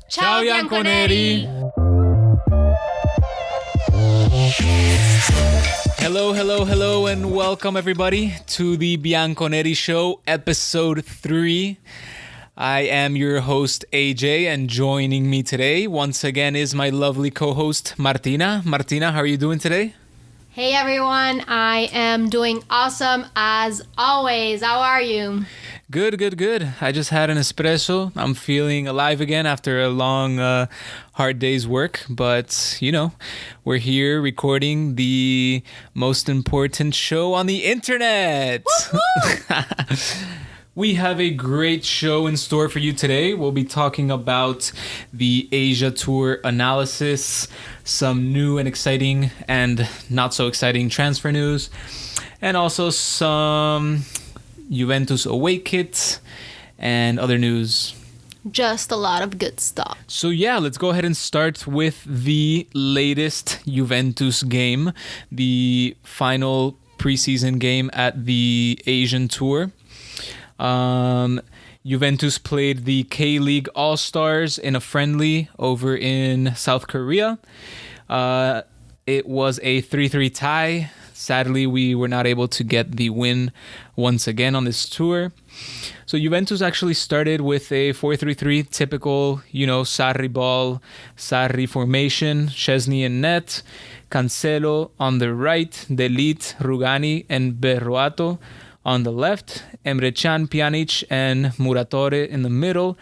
Ciao Bianconeri! Hello, and welcome everybody to the Bianconeri Show, episode 3. I am your host, AJ, and joining me today, once again, is my lovely co-host, Martina. Martina, how are you doing today? Hey everyone, I am doing awesome as always. How are you? Good. I just had an espresso. I'm feeling alive again after a long, hard day's work. But, we're here recording the most important show on the internet. We have a great show in store for you today. We'll be talking about the Asia Tour analysis, some new and exciting and not so exciting transfer news, and also some Juventus away kits and other news. Just a lot of good stuff. So let's go ahead and start with the latest Juventus game, the final preseason game at the Asian Tour. Juventus played the K-League All-Stars in a friendly over in South Korea. It was a 3-3 tie. Sadly, we were not able to get the win once again on this tour. So Juventus actually started with a 4-3-3, typical, Sarri ball, Sarri formation, Szczesny in net, Cancelo on the right, De Ligt, Rugani, and Berroato on the left, Emre Can, Pjanic, and Muratore in the middle,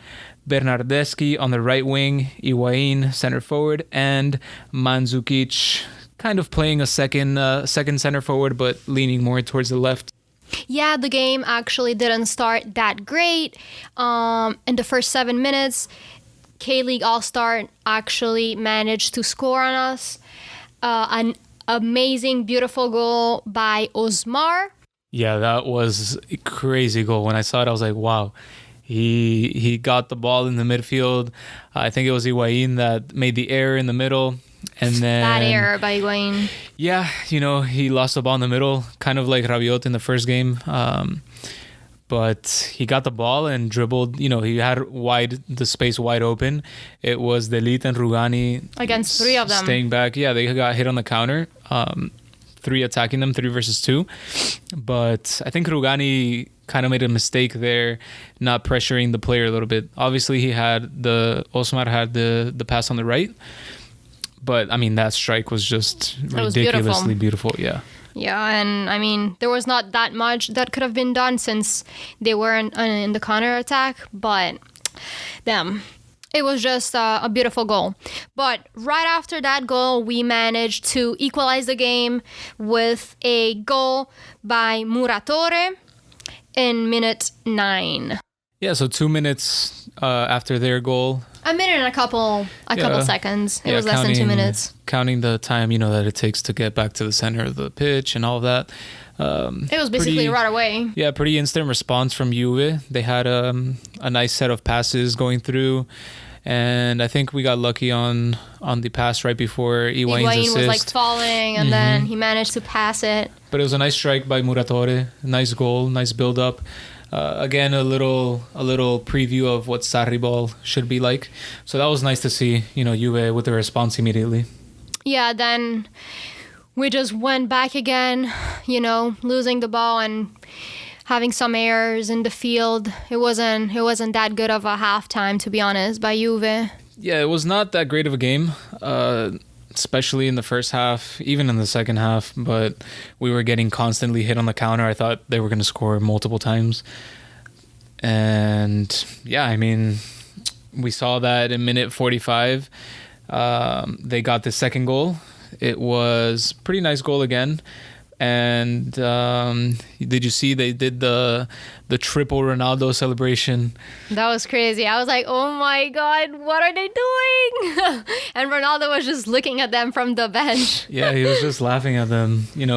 Bernardeschi on the right wing, Higuain center forward, and Mandzukic kind of playing a second center forward, but leaning more towards the left. Yeah, the game actually didn't start that great. In the first 7 minutes, K-League All-Star actually managed to score on us. An amazing, beautiful goal by Osmar. Yeah, that was a crazy goal. When I saw it, I was like, wow. He got the ball in the midfield. I think it was Higuain that made the error in the middle. And then Bad error by Higuain. Yeah, he lost the ball in the middle, kind of like Rabiot in the first game. But he got the ball and dribbled. He had the space wide open. It was De Ligt and Rugani against three of them staying back. Yeah, they got hit on the counter. 3 attacking them, 3 versus 2. But I think Rugani kind of made a mistake there, not pressuring the player a little bit. Obviously, Osmar had the pass on the right. But, that strike was just ridiculously beautiful. Yeah. Yeah, and, there was not that much that could have been done since they were in the counter-attack. But, it was just a beautiful goal. But right after that goal, we managed to equalize the game with a goal by Muratore in minute 9. Yeah, so 2 minutes after their goal. A minute and a couple seconds. It was less than 2 minutes. Counting the time, that it takes to get back to the center of the pitch and all of that. It was basically right away. Yeah, pretty instant response from Juve. They had a nice set of passes going through. And I think we got lucky on the pass right before Higuain's assist. Was falling, and then he managed to pass it. But it was a nice strike by Muratore. Nice goal, nice build-up. Again, a little preview of what Sarri ball should be like. So that was nice to see, Juve with the response immediately. Yeah, then we just went back again, losing the ball and having some errors in the field. It wasn't that good of a halftime, to be honest, by Juve. Yeah, it was not that great of a game, especially in the first half, even in the second half. But we were getting constantly hit on the counter. I thought they were going to score multiple times. And yeah, we saw that in minute 45. They got the second goal. It was a pretty nice goal again. And did you see they did the triple Ronaldo celebration? That was crazy. I was like, oh my God, what are they doing? And Ronaldo was just looking at them from the bench. Yeah, he was just laughing at them, I don't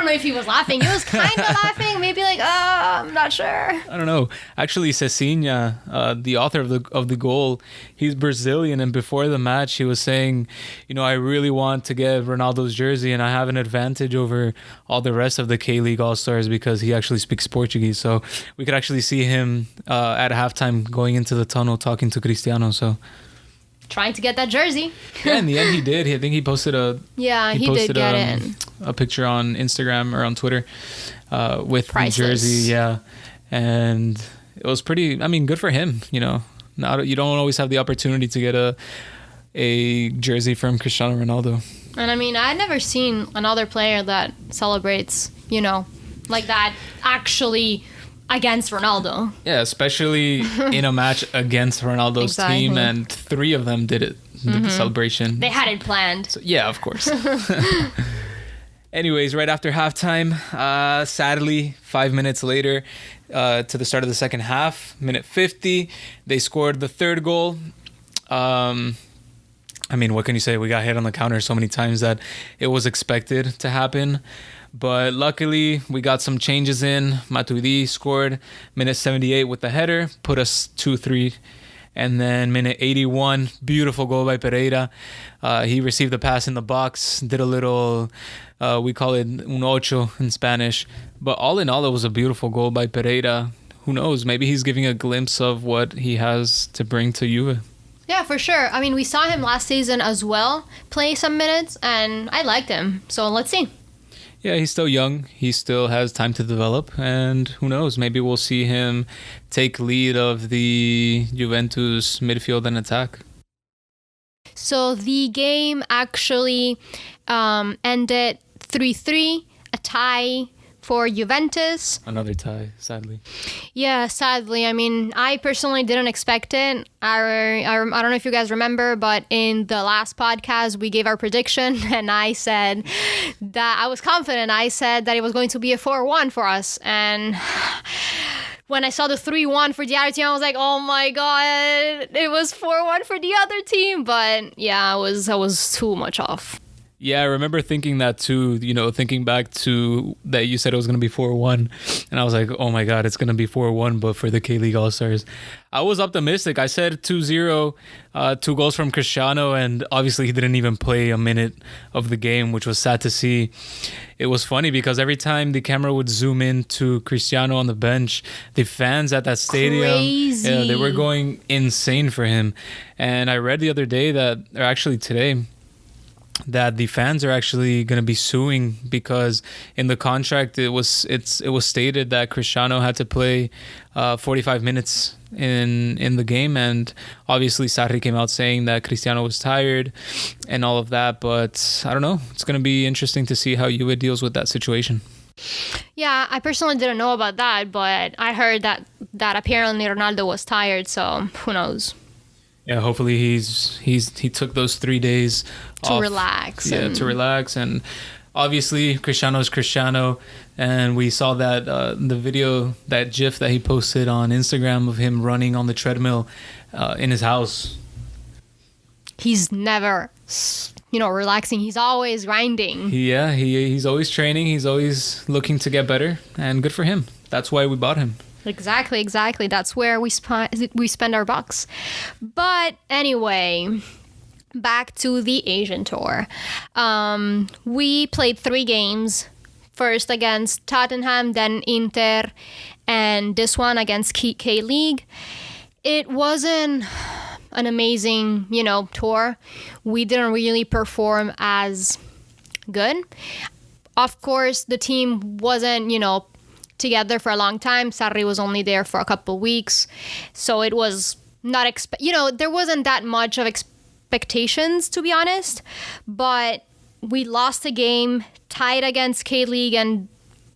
know if he was laughing. He was kind of laughing, maybe like, I'm not sure. I don't know. Actually, Cecinha, the author of the goal, he's Brazilian, and before the match, he was saying, I really want to get Ronaldo's jersey, and I have an advantage over all the rest of the K-League All-Stars because he actually speaks Portuguese. So we could actually see him at halftime going into the tunnel talking to Cristiano. So trying to get that jersey. Yeah, in the end he did. I think he posted a he did get a picture on Instagram or on Twitter with Priceless. the jersey. Yeah, and it was pretty. I mean, good for him. You know, you don't always have the opportunity to get a jersey from Cristiano Ronaldo. And I mean, I've never seen another player that celebrates, you know, like that actually against Ronaldo. Yeah, especially in a match against Ronaldo's team, and 3 of them did it. Did the celebration. They had it planned. So, yeah, of course. Anyways, right after halftime, sadly, 5 minutes later, to the start of the second half, minute 50, they scored the 3rd goal. I mean, what can you say? We got hit on the counter so many times that it was expected to happen. But luckily, we got some changes in. Matuidi scored minute 78 with the header, put us 2-3. And then minute 81, beautiful goal by Pereira. He received the pass in the box, did a little, we call it un ocho in Spanish. But all in all, it was a beautiful goal by Pereira. Who knows? Maybe he's giving a glimpse of what he has to bring to Juve. Yeah, for sure. I mean, we saw him last season as well play some minutes, and I liked him. So let's see. Yeah, he's still young. He still has time to develop. And who knows? Maybe we'll see him take lead of the Juventus midfield and attack. So the game actually ended 3-3, a tie for Juventus. Another tie, sadly. Yeah, sadly. I mean, I personally didn't expect it. I don't know if you guys remember, but in the last podcast, we gave our prediction, and I said that I was confident. I said that it was going to be a 4-1 for us. And when I saw the 3-1 for the other team, I was like, oh my God, it was 4-1 for the other team. But yeah, I was too much off. Yeah, I remember thinking that too, you know, thinking back to that you said it was going to be 4-1. And I was like, oh my God, it's going to be 4-1, but for the K-League All-Stars. I was optimistic. I said 2-0, 2 goals from Cristiano, and obviously he didn't even play a minute of the game, which was sad to see. It was funny because every time the camera would zoom in to Cristiano on the bench, the fans at that stadium, Crazy. Yeah, they were going insane for him. And I read the other day that, or actually today, that the fans are actually going to be suing because in the contract it was stated that Cristiano had to play 45 minutes in the game, and obviously Sarri came out saying that Cristiano was tired and all of that, but I don't know, it's going to be interesting to see how Juve deals with that situation. Yeah, I personally didn't know about that, but I heard that apparently Ronaldo was tired, so who knows. Yeah, hopefully he took those 3 days to off. relax. Yeah, to relax. And obviously Cristiano is Cristiano. And we saw that the video, that GIF that he posted on Instagram of him running on the treadmill in his house. He's never, relaxing. He's always grinding. Yeah, he's always training. He's always looking to get better. And good for him. That's why we bought him. Exactly. That's where we spend our bucks. But anyway, back to the Asian tour. We played 3 games. First against Tottenham, then Inter, and this one against K-League. It wasn't an amazing, tour. We didn't really perform as good. Of course, the team wasn't, together for a long time. Sarri was only there for a couple weeks, so it was not there wasn't that much of expectations, to be honest. But we lost a game, tied against K-League and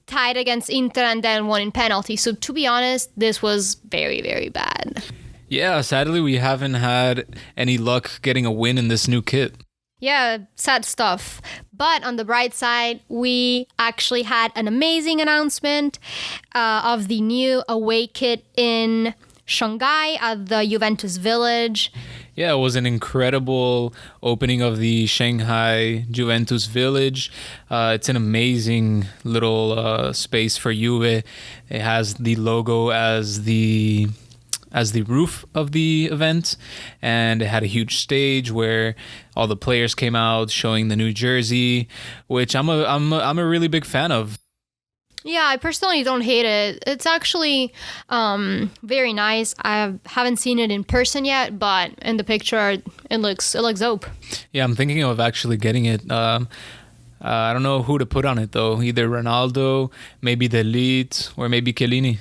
tied against Inter, and then won in penalty. So to be honest, this was very, very bad. Yeah, sadly we haven't had any luck getting a win in this new kit. Yeah, sad stuff. But on the bright side, we actually had an amazing announcement of the new away kit in Shanghai at the Juventus Village. Yeah, it was an incredible opening of the Shanghai Juventus Village. It's an amazing little space for Juve. It has the logo as the roof of the event, and it had a huge stage where all the players came out showing the new jersey, which I'm a really big fan of. Yeah, I personally don't hate it. It's actually very nice. I haven't seen it in person yet, but in the picture it looks dope. Yeah, I'm thinking of actually getting it. I don't know who to put on it though. Either Ronaldo, maybe the Elite, or maybe Chiellini.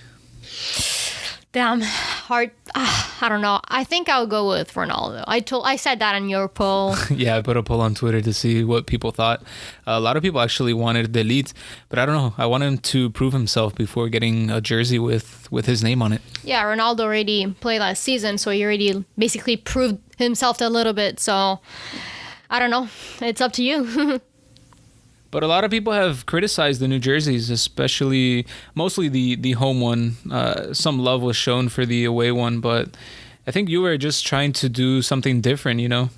Damn, hard. I don't know. I think I'll go with Ronaldo. I said that on your poll. Yeah, I put a poll on Twitter to see what people thought. A lot of people actually wanted the Elite, but I don't know. I want him to prove himself before getting a jersey with his name on it. Yeah, Ronaldo already played last season, so he already basically proved himself a little bit. So I don't know. It's up to you. But a lot of people have criticized the new jerseys, especially mostly the home one. Some love was shown for the away one, but I think you were just trying to do something different, you know?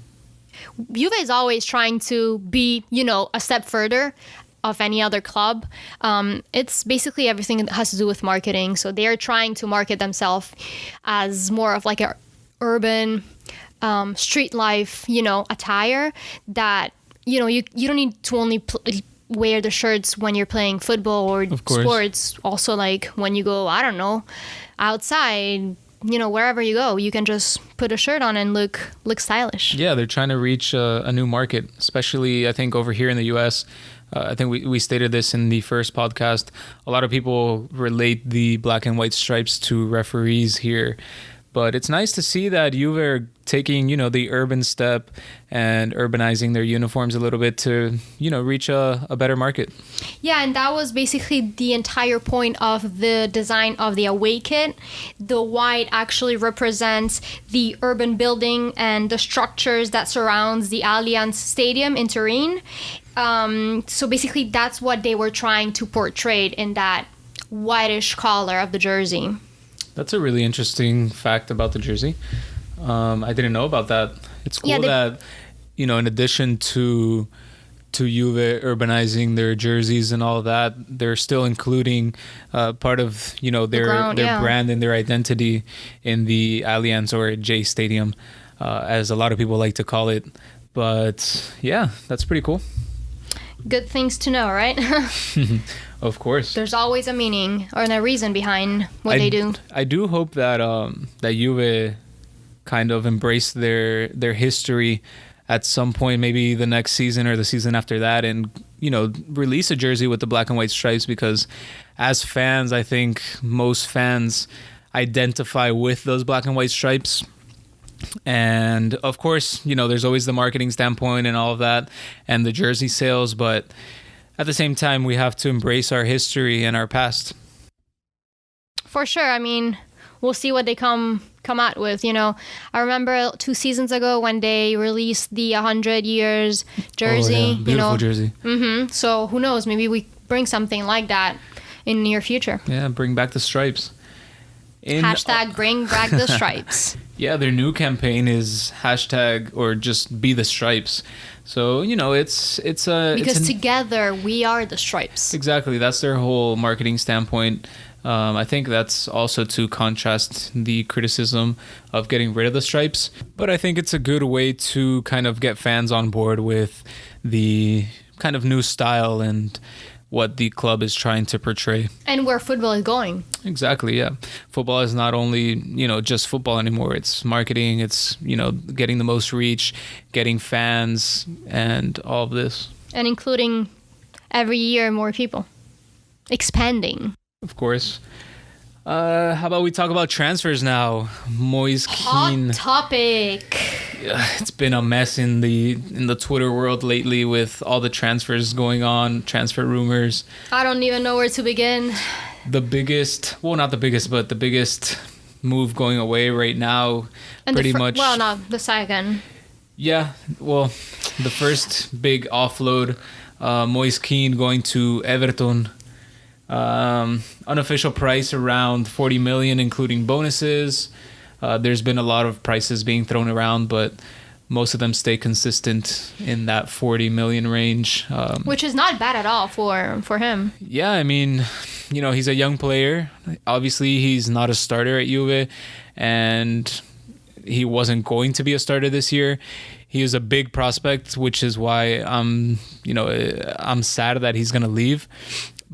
Juve is always trying to be, a step further of any other club. It's basically everything that has to do with marketing. So they're trying to market themselves as more of like a urban street life, attire that you don't need to only wear the shirts when you're playing football or sports. Also, like when you go, I don't know, outside, wherever you go, you can just put a shirt on and look stylish. Yeah, they're trying to reach a new market, especially I think over here in the U.S. I think we stated this in the first podcast. A lot of people relate the black and white stripes to referees here. But it's nice to see that Juve are taking, the urban step and urbanizing their uniforms a little bit to, reach a better market. Yeah, and that was basically the entire point of the design of the away kit. The white actually represents the urban building and the structures that surrounds the Allianz Stadium in Turin. So basically that's what they were trying to portray in that whitish color of the jersey. That's a really interesting fact about the jersey. I didn't know about that. It's cool that, in addition to Juve urbanizing their jerseys and all of that, they're still including part of, their brand and their identity in the Allianz or J Stadium, as a lot of people like to call it. But yeah, that's pretty cool. Good things to know, right? Of course. There's always a meaning or a reason behind what they do. I do hope that that Juve kind of embrace their history at some point, maybe the next season or the season after that, and release a jersey with the black and white stripes, because as fans, I think most fans identify with those black and white stripes. And of course, there's always the marketing standpoint and all of that and the jersey sales, but at the same time, we have to embrace our history and our past. For sure. I mean, we'll see what they come out with. I remember 2 seasons ago when they released the 100 years jersey. Oh, yeah. Beautiful jersey. Mm-hmm. So who knows? Maybe we bring something like that in the near future. Yeah, bring back the stripes. Hashtag bring back the stripes. Yeah, their new campaign is hashtag or just be the stripes. So, it's because together we are the stripes. Exactly. That's their whole marketing standpoint. I think that's also to contrast the criticism of getting rid of the stripes. But I think it's a good way to kind of get fans on board with the kind of new style and what the club is trying to portray. And where football is going. Exactly, yeah. Football is not only, just football anymore. It's marketing, it's, getting the most reach, getting fans, and all of this. And including every year more people. Expanding. Of course. How about we talk about transfers now? Moise Kean. Hot topic. It's been a mess in the Twitter world lately with all the transfers going on, transfer rumors. I don't even know where to begin. The biggest move going away right now, and pretty much. Well, no, the second. Yeah, well, the first big offload, Moise Kean going to Everton. Unofficial price around 40 million, including bonuses. There's been a lot of prices being thrown around, but most of them stay consistent in that 40 million range. Which is not bad at all for him. Yeah, I mean, he's a young player. Obviously, he's not a starter at Juve, and he wasn't going to be a starter this year. He is a big prospect, which is why I'm sad that he's going to leave.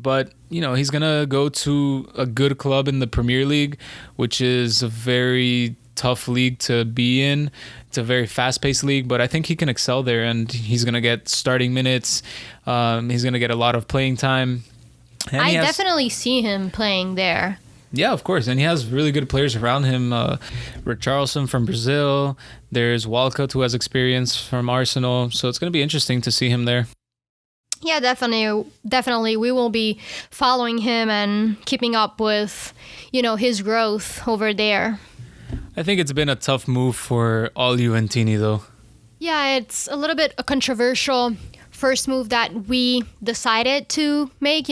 But, he's going to go to a good club in the Premier League, which is a very tough league to be in. It's a very fast-paced league, but I think he can excel there, and he's going to get starting minutes. He's going to get a lot of playing time. And I definitely see him playing there. Yeah, of course. And he has really good players around him. Richarlison from Brazil. There's Walcott, who has experience from Arsenal. So it's going to be interesting to see him there. Yeah, definitely. We will be following him and keeping up with, his growth over there. I think it's been a tough move for all Juventini, though. Yeah, it's a little bit a controversial first move that we decided to make,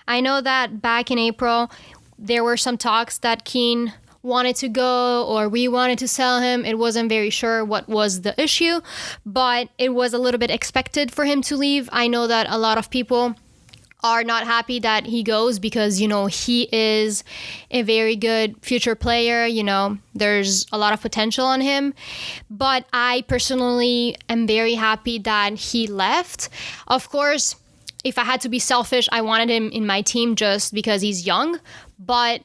I know that back in April, there were some talks that Keane wanted to go or we wanted to sell him. It wasn't very sure what was the issue, but it was a little bit expected for him to leave. I know that a lot of people are not happy that he goes because, he is a very good future player. There's a lot of potential on him. But I personally am very happy that he left. Of course, if I had to be selfish, I wanted him in my team just because he's young. But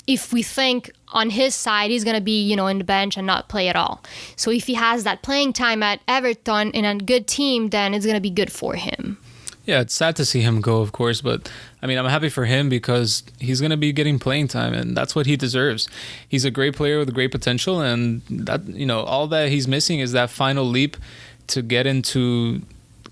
if we think on his side, he's going to be, in the bench and not play at all. So if he has that playing time at Everton in a good team, then it's going to be good for him. Yeah, it's sad to see him go, of course, but I'm happy for him because he's going to be getting playing time, and that's what he deserves. He's a great player with great potential, and that, all that he's missing is that final leap to get into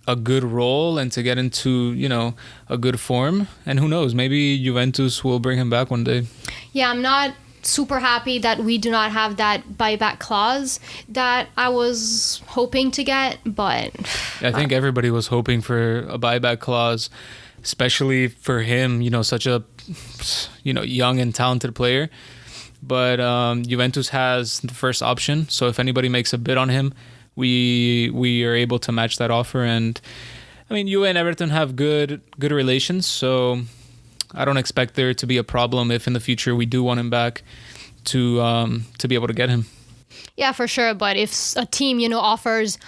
a good role and to get into, a good form. And who knows, maybe Juventus will bring him back one day. Yeah, I'm not super happy that we do not have that buyback clause that I was hoping to get, but I think everybody was hoping for a buyback clause, especially for him, such a young and talented player. But Juventus has the first option, so if anybody makes a bid on him, we are able to match that offer. And Juve and Everton have good relations, so I don't expect there to be a problem if in the future we do want him back to be able to get him. Yeah, for sure. But if a team, offers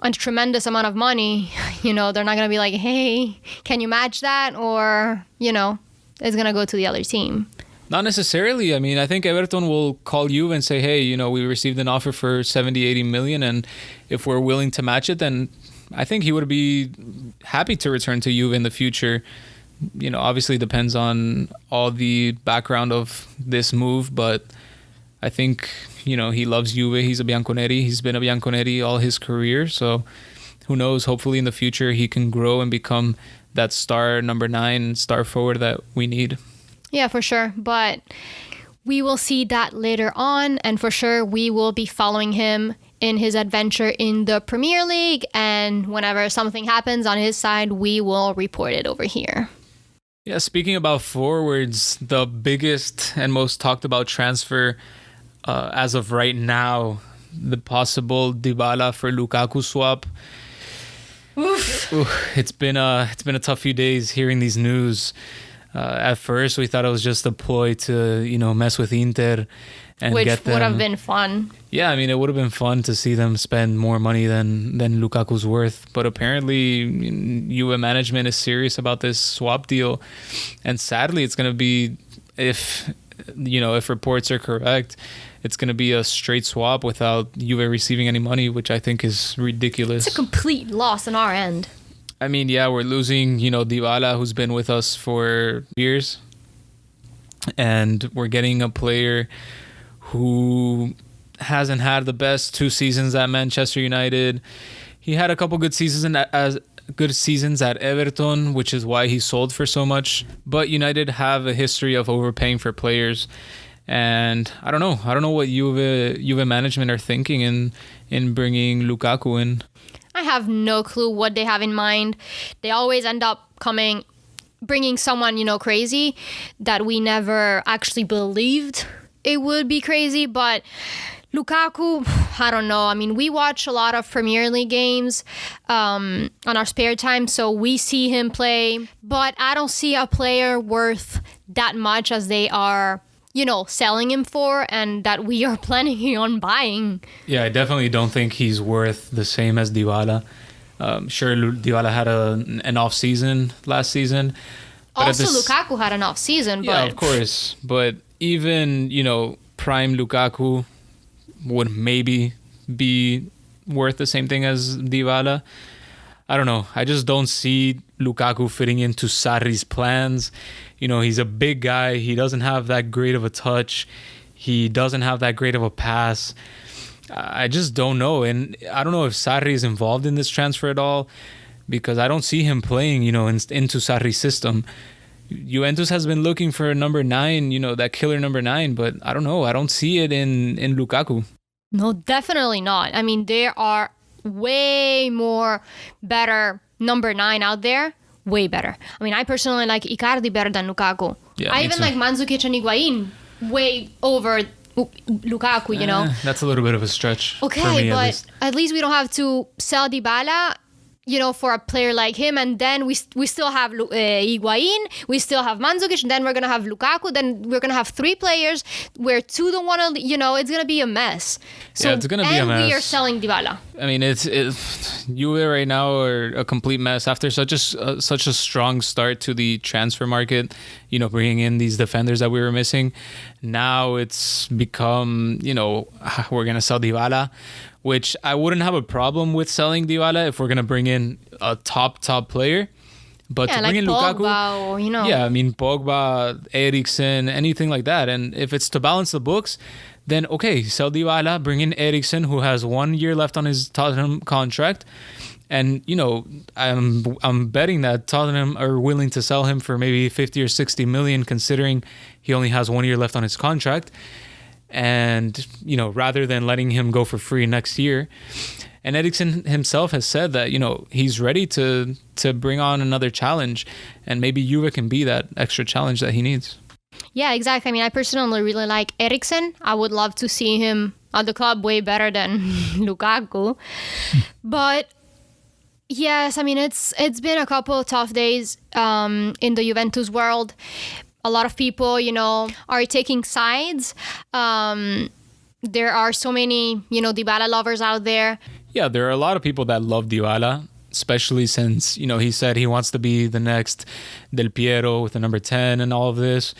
a tremendous amount of money, they're not going to be like, hey, can you match that? Or, it's going to go to the other team. Not necessarily. I think Everton will call you and say, hey, we received an offer for 70, 80 million. And if we're willing to match it, then I think he would be happy to return to Juve in the future. Obviously depends on all the background of this move, but I think, he loves Juve. He's a Bianconeri. He's been a Bianconeri all his career. So who knows? Hopefully in the future he can grow and become that star number 9, star forward that we need. Yeah, for sure. But we will see that later on. And for sure, we will be following him in his adventure in the Premier League. And whenever something happens on his side, we will report it over here. Yeah, speaking about forwards, the biggest and most talked about transfer as of right now, the possible Dybala for Lukaku swap. Oof. It's been a tough few days hearing these news. At first, we thought it was just a ploy to mess with Inter and which get them. Would have been fun. Yeah, it would have been fun to see them spend more money than Lukaku's worth. But apparently, Juve management is serious about this swap deal, and sadly, it's going to be if reports are correct, it's going to be a straight swap without Juve receiving any money, which I think is ridiculous. It's a complete loss on our end. We're losing, Dybala, who's been with us for years, and we're getting a player who hasn't had the best 2 seasons at Manchester United. He had a couple good seasons at Everton, which is why he sold for so much. But United have a history of overpaying for players, and I don't know what Juve management are thinking in bringing Lukaku in. I have no clue what they have in mind. They always end up bringing someone, crazy that we never actually believed it would be crazy. But Lukaku, I don't know. We watch a lot of Premier League games on our spare time, so we see him play. But I don't see a player worth that much as they are selling him for, and that we are planning on buying. Yeah, I definitely don't think he's worth the same as Dybala. Sure, Dybala had an off season last season. But also, Lukaku had an off season. Yeah, of course. But even, prime Lukaku, would maybe be worth the same thing as Dybala. I don't know. I just don't see Lukaku fitting into Sarri's plans. He's a big guy. He doesn't have that great of a touch. He doesn't have that great of a pass. I just don't know. And I don't know if Sarri is involved in this transfer at all, because I don't see him playing, into Sarri's system. Juventus has been looking for a number 9, that killer number 9, but I don't know. I don't see it in Lukaku. No, definitely not. I mean, there are way more better number 9 out there. Way better. I mean, I personally like Icardi better than Lukaku. Yeah, I even like Mandzukic and Higuain way over Lukaku, That's a little bit of a stretch. Okay, for me, but at least we don't have to sell Dybala, for a player like him, and then we still have Higuain, we still have Mandzukic, and then we're gonna have Lukaku, then we're gonna have 3 players where 2 don't want to, it's gonna be a mess. So, yeah, it's gonna be a mess. And we are selling Dybala. I mean, it's Juve right now are a complete mess after such a strong start to the transfer market. Bringing in these defenders that we were missing. Now it's become, we're gonna sell Dybala, which I wouldn't have a problem with selling Dybala if we're gonna bring in a top player. But to bring in Pogba, Lukaku, yeah, I mean Pogba, Eriksen, anything like that, and if it's to balance the books, then okay, sell Dybala, bring in Eriksen, who has 1 year left on his Tottenham contract, and I'm betting that Tottenham are willing to sell him for maybe 50 or 60 million, considering he only has 1 year left on his contract. And, rather than letting him go for free next year. And Eriksen himself has said that, he's ready to bring on another challenge. And maybe Juve can be that extra challenge that he needs. Yeah, exactly. I mean, I personally really like Eriksen. I would love to see him at the club way better than Lukaku. But yes, I mean, it's been a couple of tough days in the Juventus world. A lot of people, are taking sides. There are so many, Dybala lovers out there. Yeah, there are a lot of people that love Dybala, especially since, he said he wants to be the next Del Piero with the number 10 and all of this.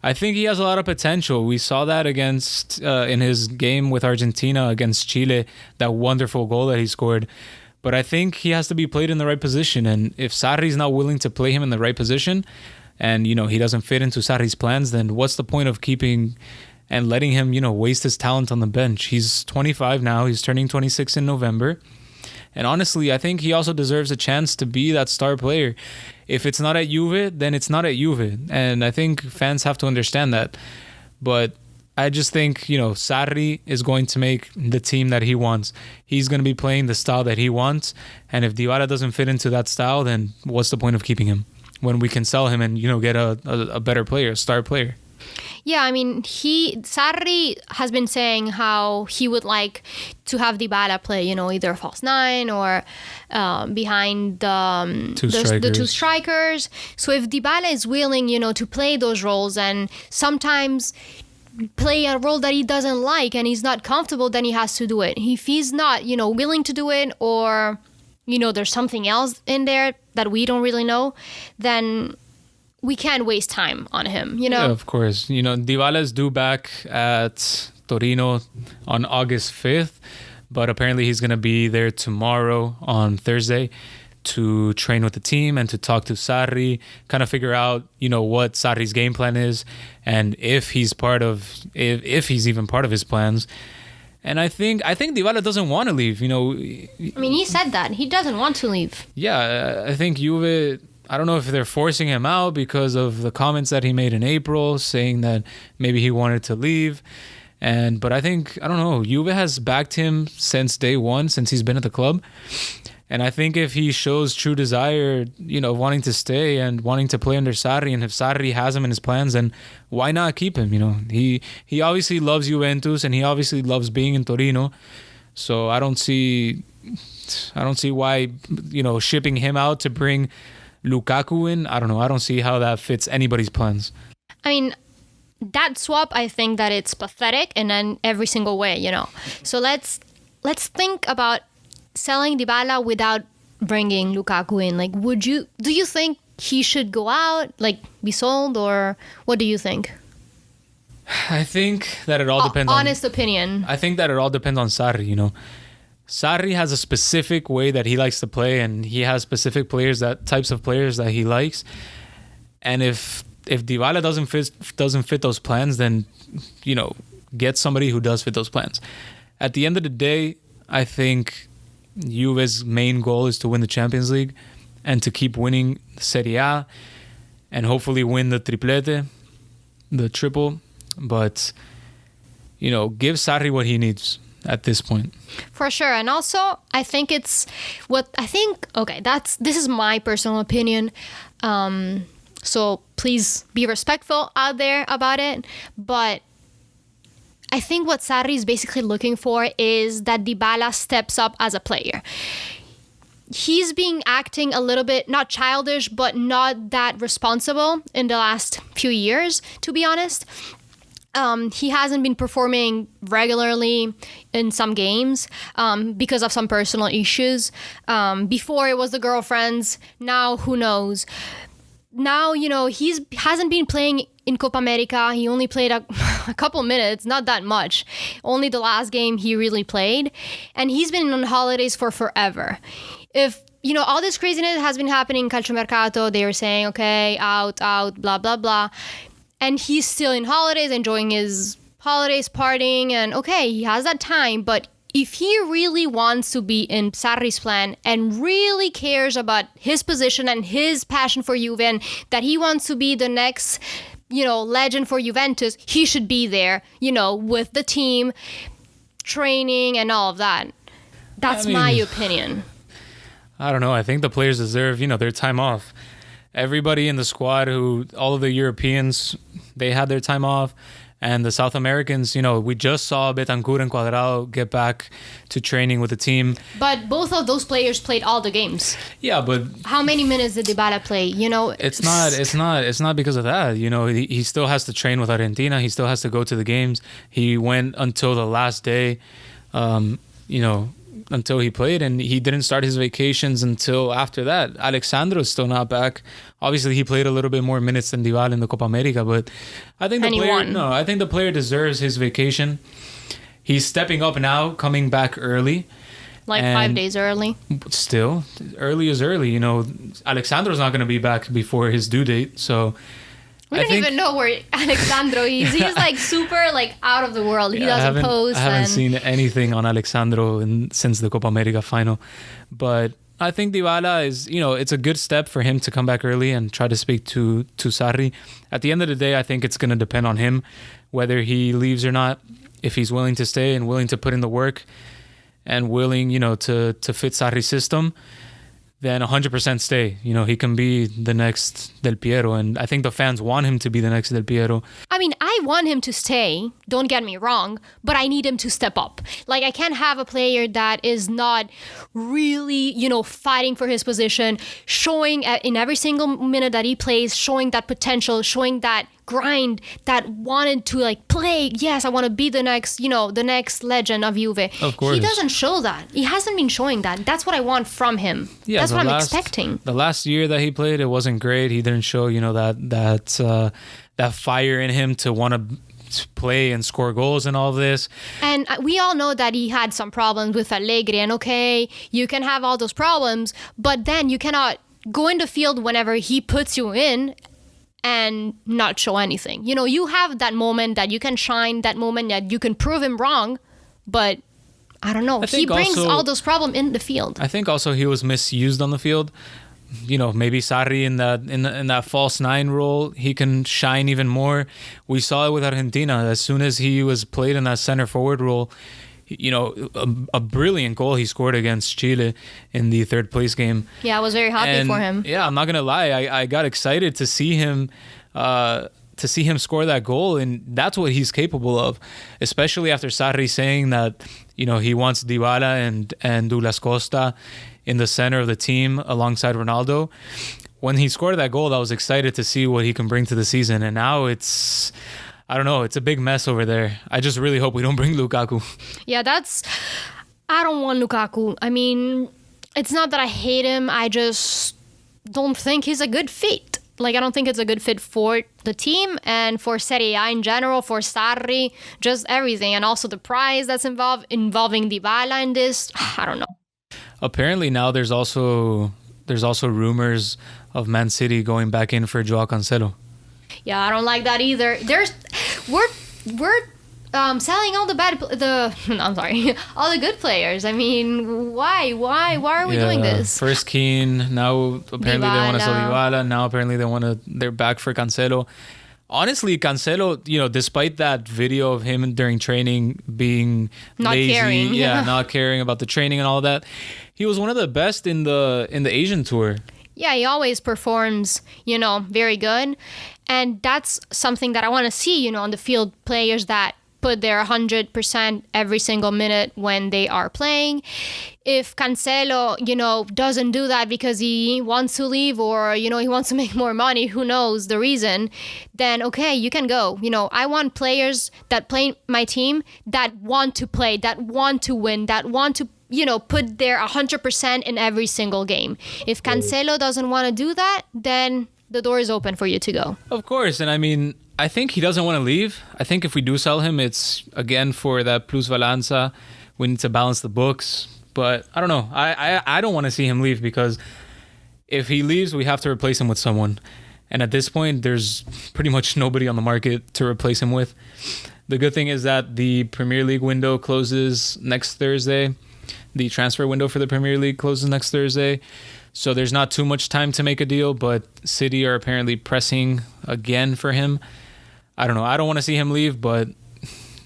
I think he has a lot of potential. We saw that against in his game with Argentina against Chile, that wonderful goal that he scored. But I think he has to be played in the right position. And if Sarri's not willing to play him in the right position, and, he doesn't fit into Sarri's plans, then what's the point of keeping and letting him, waste his talent on the bench? He's 25 now. He's turning 26 in November. And honestly, I think he also deserves a chance to be that star player. If it's not at Juve, then it's not at Juve. And I think fans have to understand that. But I just think, Sarri is going to make the team that he wants. He's going to be playing the style that he wants. And if Dybala doesn't fit into that style, then what's the point of keeping him when we can sell him and, get a better player, a star player? Yeah, I mean, Sarri has been saying how he would like to have Dybala play, either false 9 or behind the 2 strikers. So if Dybala is willing, to play those roles and sometimes play a role that he doesn't like and he's not comfortable, then he has to do it. If he's not, willing to do it, or, there's something else in there that we don't really know, then we can't waste time on him, Yeah, of course. Dybala is due back at Torino on August 5th, but apparently he's going to be there tomorrow on Thursday to train with the team and to talk to Sarri, kind of figure out, what Sarri's game plan is and if he's even part of his plans. And I think Dybala doesn't want to leave, I mean, he said that. He doesn't want to leave. Yeah, I think Juve, I don't know if they're forcing him out because of the comments that he made in April saying that maybe he wanted to leave. But I think, I don't know, Juve has backed him since day one, since he's been at the club. And I think if he shows true desire, wanting to stay and wanting to play under Sarri, and if Sarri has him in his plans, then why not keep him? He obviously loves Juventus and he obviously loves being in Torino. So I don't see why, shipping him out to bring Lukaku in. I don't know. I don't see how that fits anybody's plans. I mean, that swap, I think that it's pathetic and in every single way, So let's think about selling Dybala without bringing Lukaku in. Like, do you think he should go out, like be sold, or what do you think? I think that it all depends Honest opinion. I think that it all depends on Sarri, you know. Sarri has a specific way that he likes to play, and he has specific types of players that he likes. And if Dybala doesn't fit those plans, then, you know, get somebody who does fit those plans. At the end of the day, I think Juve's main goal is to win the Champions League and to keep winning Serie A and hopefully win the triplete, the triple. But, you know, give Sarri what he needs at this point. For sure. And also, I think this is my personal opinion. So please be respectful out there about it. But I think what Sarri is basically looking for is that Dybala steps up as a player. He's been acting a little bit, not childish, but not that responsible in the last few years, to be honest. He hasn't been performing regularly in some games because of some personal issues. Before it was the girlfriends. Now, who knows? Now, you know, hasn't been playing in Copa America. He only played a couple minutes, not that much. Only the last game he really played. And he's been on holidays for forever. If, you know, all this craziness has been happening in Calciomercato, they were saying, okay, out, blah, blah, blah. And he's still in holidays, enjoying his holidays, partying, and okay, he has that time. But if he really wants to be in Sarri's plan and really cares about his position and his passion for Juve and that he wants to be the next, you know, legend for Juventus, he should be there, you know, with the team, training and all of that. That's my opinion. I don't know. I think the players deserve, you know, their time off. Everybody in the squad, all of the Europeans, they had their time off. And the South Americans, you know, we just saw Betancur and Cuadrado get back to training with the team. But both of those players played all the games. Yeah, but how many minutes did Dybala play? You know, it's not because of that. You know, he still has to train with Argentina. He still has to go to the games. He went until the last day, you know, until he played, and he didn't start his vacations until after that. Alexandro's still not back. Obviously, he played a little bit more minutes than Dybala in the Copa America, but I think I think the player deserves his vacation. He's stepping up now, coming back early. Like 5 days early. Still, early is early. You know, Alexandro's not going to be back before his due date, so we don't even know where Alexandro is. He's like super like out of the world. He doesn't post. I haven't seen anything on Alexandro since the Copa America final. But I think Dybala is, you know, it's a good step for him to come back early and try to speak to Sarri. At the end of the day, I think it's going to depend on him whether he leaves or not. If he's willing to stay and willing to put in the work and willing, you know, to fit Sarri's system, then 100% stay. You know, he can be the next Del Piero, and I think the fans want him to be the next Del Piero. I mean, I want him to stay, don't get me wrong, but I need him to step up. Like, I can't have a player that is not really, you know, fighting for his position, showing in every single minute that he plays, showing that potential, showing that grind, that wanted to like play. Yes, I want to be the next, you know, the next legend of Juve. Of course. He doesn't show that. He hasn't been showing that. That's what I want from him. Yeah, that's what I'm expecting. The last year that he played, it wasn't great. He didn't show, you know, that fire in him to want to play and score goals and all of this. And we all know that he had some problems with Allegri, and okay, you can have all those problems, but then you cannot go in the field whenever he puts you in and not show anything. You know, you have that moment that you can shine, that moment that you can prove him wrong, but I don't know. He brings all those problems in the field. I think also he was misused on the field. You know, maybe Sarri in that false nine role, he can shine even more. We saw it with Argentina. As soon as he was played in that center forward role, you know, a brilliant goal he scored against Chile in the third place game. Yeah, I was very happy for him. Yeah, I'm not gonna lie, I got excited to see him score that goal, and that's what he's capable of. Especially after Sarri saying that, you know, he wants Dybala and Douglas Costa in the center of the team alongside Ronaldo. When he scored that goal, I was excited to see what he can bring to the season, and now it's, I don't know, it's a big mess over there. I just really hope we don't bring Lukaku. Yeah, I don't want Lukaku. I mean, it's not that I hate him. I just don't think he's a good fit. like, I don't think it's a good fit for the team and for Serie A in general, for Sarri, just everything. And also the prize that's involving Dybala in this. I don't know. Apparently now there's also rumors of Man City going back in for Joao Cancelo. Yeah, I don't like that either. We're selling all all the good players. I mean, why are we doing this? First Keane, now apparently they want to sell Dybala. Now apparently they're back for Cancelo. Honestly, Cancelo, despite that video of him during training being not lazy, caring. Not caring about the training and all that, he was one of the best in the Asian tour. Yeah, he always performs, very good. And that's something that I want to see, on the field, players that put their 100% every single minute when they are playing. If Cancelo, doesn't do that because he wants to leave or, he wants to make more money, who knows the reason, then okay, you can go. I want players that play my team that want to play, that want to win, that want to put their 100% in every single game. If Cancelo doesn't want to do that, then the door is open for you to go. Of course. And I mean, I think he doesn't want to leave. I think if we do sell him, it's again for that plus balanza. We need to balance the books. But I don't know. I don't want to see him leave because if he leaves, we have to replace him with someone. And at this point, there's pretty much nobody on the market to replace him with. The good thing is that the Premier League window closes next Thursday. The transfer window for the Premier League closes next Thursday. So there's not too much time to make a deal, but City are apparently pressing again for him. I don't know. I don't want to see him leave, but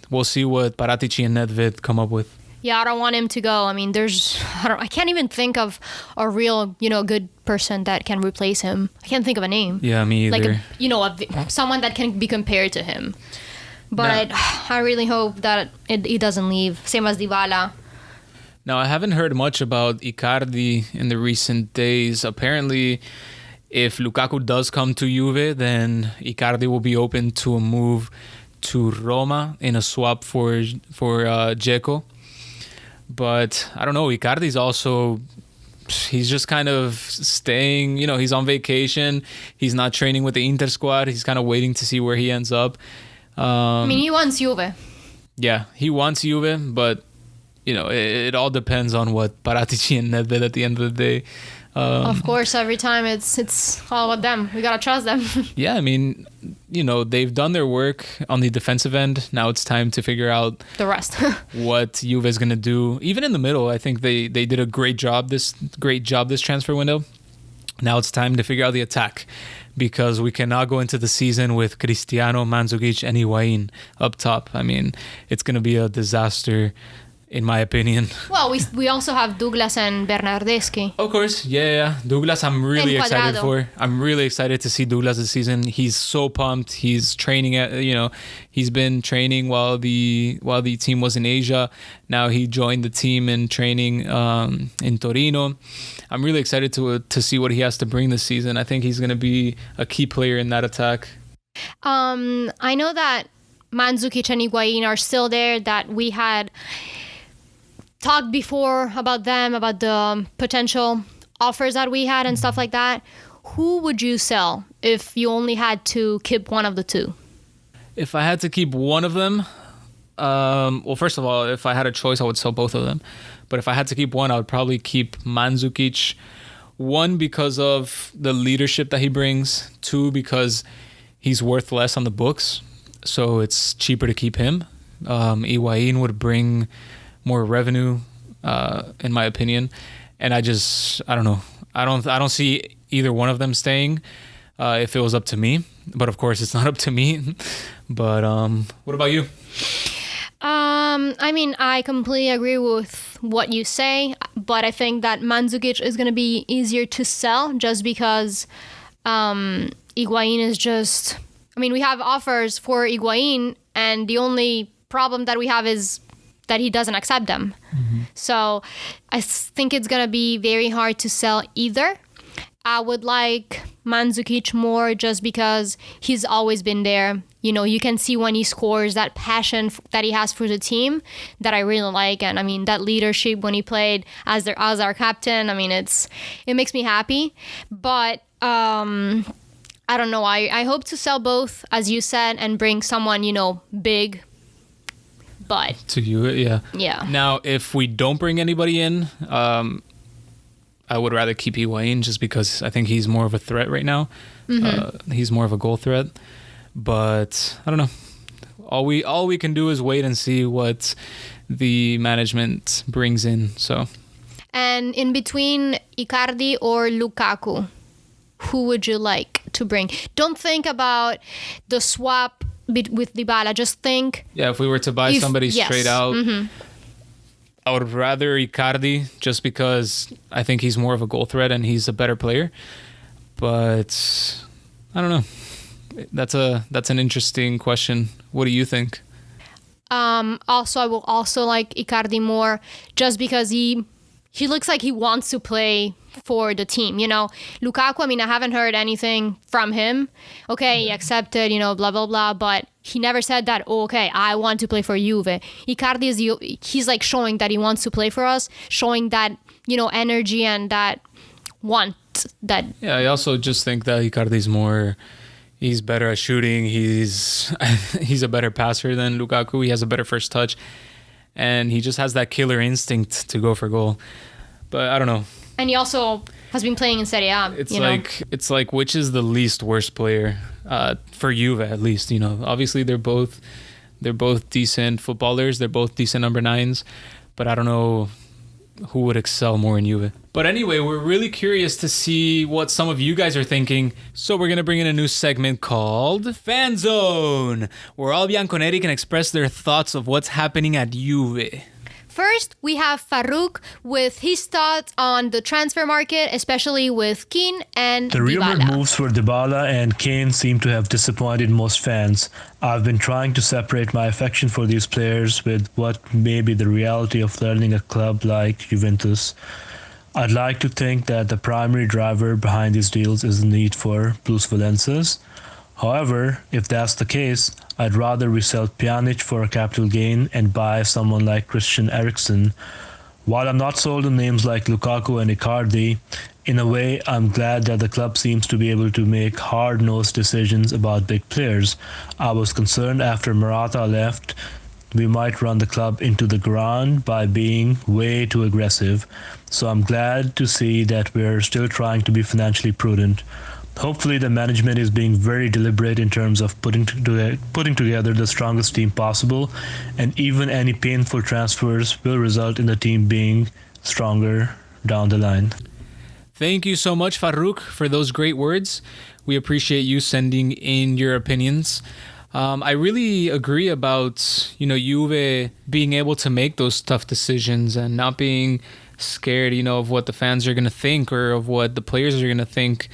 we'll see what Paratici and Nedved come up with. Yeah, I don't want him to go. I mean, I can't even think of a real, good person that can replace him. I can't think of a name. Yeah, me either. Like, someone that can be compared to him. But I really hope that he doesn't leave. Same as Dybala. Now, I haven't heard much about Icardi in the recent days. Apparently, if Lukaku does come to Juve, then Icardi will be open to a move to Roma in a swap for Dzeko. But I don't know, Icardi's also, he's just kind of staying, he's on vacation. He's not training with the Inter squad. He's kind of waiting to see where he ends up. He wants Juve. Yeah, he wants Juve, but it all depends on what Paratici and Nedved at the end of the day. Of course, every time it's all about them. We gotta trust them. Yeah, I mean, they've done their work on the defensive end. Now it's time to figure out the rest. What Juve is gonna do. Even in the middle, I think they did a great job this transfer window. Now it's time to figure out the attack, because we cannot go into the season with Cristiano, Mandzukic, and Higuain up top. I mean, it's gonna be a disaster, in my opinion. Well, we also have Douglas and Bernardeschi. Of course, yeah. Douglas, I'm really excited for. I'm really excited to see Douglas this season. He's so pumped. He's training he's been training while the team was in Asia. Now he joined the team in training in Torino. I'm really excited to see what he has to bring this season. I think he's going to be a key player in that attack. I know that Mandzukic and Higuain are still there, that we had talked before about them, about the potential offers that we had and stuff like that. Who would you sell if you only had to keep one of the two? If I had to keep one of them, well, first of all, if I had a choice, I would sell both of them. But if I had to keep one, I would probably keep Mandzukic. One, because of the leadership that he brings. Two, because he's worth less on the books, so it's cheaper to keep him. Higuain would bring more revenue, in my opinion, and I don't know. I don't see either one of them staying if it was up to me. But of course, it's not up to me. But what about you? I mean, I completely agree with what you say, but I think that Mandzukic is going to be easier to sell just because Higuain is just... I mean, we have offers for Higuain, and the only problem that we have is that he doesn't accept them. Mm-hmm. So I think it's going to be very hard to sell either. I would like Mandzukic more just because he's always been there. You can see when he scores that passion that he has for the team that I really like. And I mean, that leadership when he played as our captain, I mean, it makes me happy. But I don't know. I hope to sell both, as you said, and bring someone, big. But to you, yeah. Yeah. Now, if we don't bring anybody in, I would rather keep Higuain just because I think he's more of a threat right now. He's more of a goal threat. But I don't know. All we can do is wait and see what the management brings in. So. And in between Icardi or Lukaku, who would you like to bring? Don't think about the swap with Dybala. Just think. Yeah, if we were to buy somebody straight out, I would rather Icardi just because I think he's more of a goal threat and he's a better player. But I don't know. That's an interesting question. What do you think? Also, I will also like Icardi more just because he looks like he wants to play for the team, Lukaku, I mean, I haven't heard anything from him. Okay, he accepted, blah, blah, blah, but he never said that, okay, I want to play for Juve. Icardi he's like showing that he wants to play for us, showing that, energy and that want that. Yeah, I also just think that Icardi's he's better at shooting. He's a better passer than Lukaku. He has a better first touch. And he just has that killer instinct to go for goal. But I don't know. And he also has been playing in Serie A. It's like which is the least worst player for Juve at least. Obviously they're both decent footballers. They're both decent number 9s. But I don't know who would excel more in Juve. But anyway, we're really curious to see what some of you guys are thinking. So we're going to bring in a new segment called Fan Zone, where all Bianconeri can express their thoughts of what's happening at Juve. First, we have Farouk with his thoughts on the transfer market, especially with Keane and The Dybala. rumored moves for Dybala and Kane seem to have disappointed most fans. I've been trying to separate my affection for these players with what may be the reality of learning a club like Juventus. I'd like to think that the primary driver behind these deals is the need for plusvalences. However, if that's the case, I'd rather resell Pjanic for a capital gain and buy someone like Christian Eriksen. While I'm not sold on names like Lukaku and Icardi, in a way, I'm glad that the club seems to be able to make hard-nosed decisions about big players. I was concerned after Morata left, we might run the club into the ground by being way too aggressive. So I'm glad to see that we're still trying to be financially prudent. Hopefully the management is being very deliberate in terms of putting together the strongest team possible, and even any painful transfers will result in the team being stronger down the line. Thank you so much, Farouk, for those great words. We appreciate you sending in your opinions. I really agree about, Juve being able to make those tough decisions and not being scared, of what the fans are going to think or of what the players are going to think.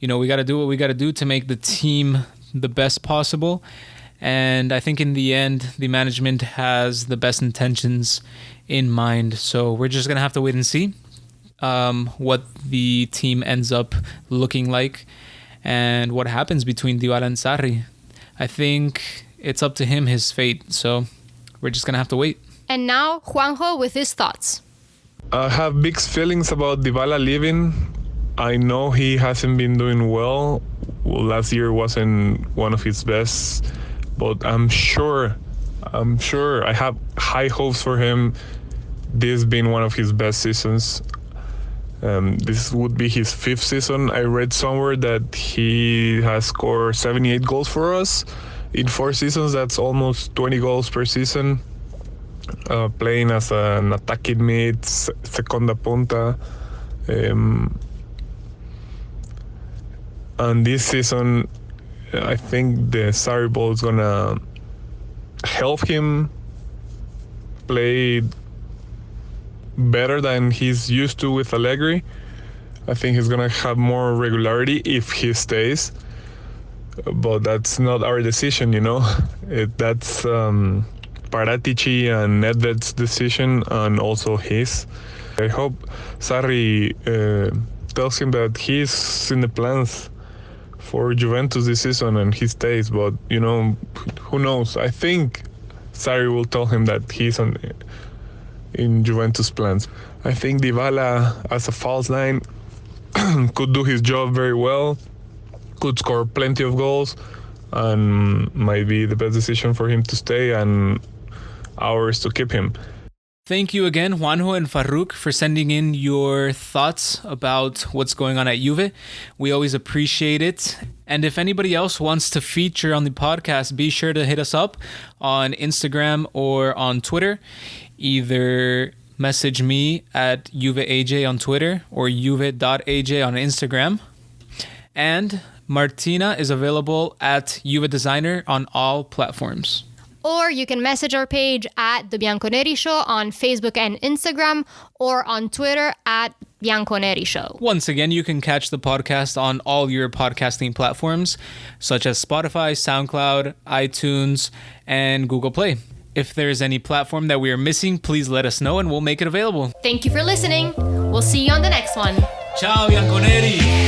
We got to do what we got to do to make the team the best possible. And I think in the end, the management has the best intentions in mind. So we're just going to have to wait and see what the team ends up looking like and what happens between Dybala and Sarri. I think it's up to him, his fate. So we're just going to have to wait. And now Juanjo with his thoughts. I have mixed feelings about Dybala leaving. I know he hasn't been doing well. Last year wasn't one of his best, but I'm sure I have high hopes for him. This being one of his best seasons. This would be his 5th season. I read somewhere that he has scored 78 goals for us in 4 seasons. That's almost 20 goals per season. Playing as an attacking mid, segunda punta. And this season, I think the Sarri ball is gonna help him play better than he's used to with Allegri. I think he's gonna have more regularity if he stays, but that's not our decision, That's Paratici and Nedved's decision, and also his. I hope Sarri tells him that he's in the plans for Juventus this season and he stays, but who knows? I think Sarri will tell him that he's in Juventus plans. I think Dybala as a false nine could do his job very well, could score plenty of goals, and might be the best decision for him to stay and ours to keep him. Thank you again, Juanjo and Farouk, for sending in your thoughts about what's going on at Juve. We always appreciate it. And if anybody else wants to feature on the podcast, be sure to hit us up on Instagram or on Twitter. Either message me at JuveAJ on Twitter or Juve.aj on Instagram. And Martina is available at Juve Designer on all platforms. Or you can message our page at The Bianconeri Show on Facebook and Instagram, or on Twitter at Bianconeri Show. Once again, you can catch the podcast on all your podcasting platforms, such as Spotify, SoundCloud, iTunes, and Google Play. If there's any platform that we are missing, please let us know and we'll make it available. Thank you for listening. We'll see you on the next one. Ciao, Bianconeri!